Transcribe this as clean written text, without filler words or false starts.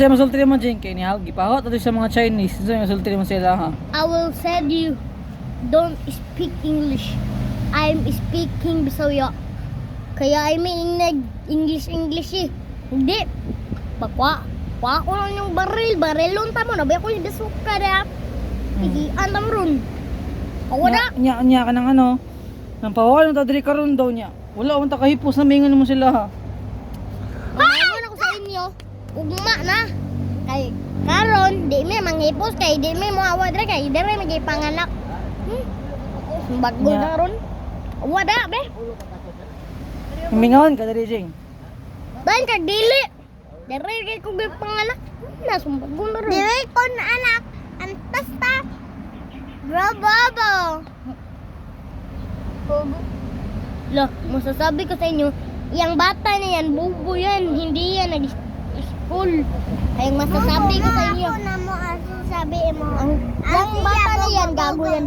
Sa masulti mo Jing kay ni gipahot ato sa mga Chinese. Sa masulti mo sila ha. I will said you don't speak English. I'm speaking Bisaya. Kaya I mean English eh. Hindi. Pakwa ko lang yung barilon tamo na ba ko yung bisuka na. Higian tamo ron. Wala. Nya ka ng ano. Nang pawalan ta diri karon daw niya. Wala man ta kahipos na mingon mo sila ha. Ano ko sa inyo? Ugma na. Kay karon di mi manghipos kay di mi moawa dre kay dre magipanganak. Bago Yeah. na ron. Wala be. Mingon ka diri Jing. Dan kag dili. Dere kay kung panganak. Nasumbag mo na ron. Dili ko na anak. Antas ta. Bravo. Loh, masasabi ko sa inyo, yung bata na yan, bubo yan, hindi yan nag-school. Ay, masasabi ko sa inyo. Ako na mo, sabi mo. Yung bata na yan, gago yan.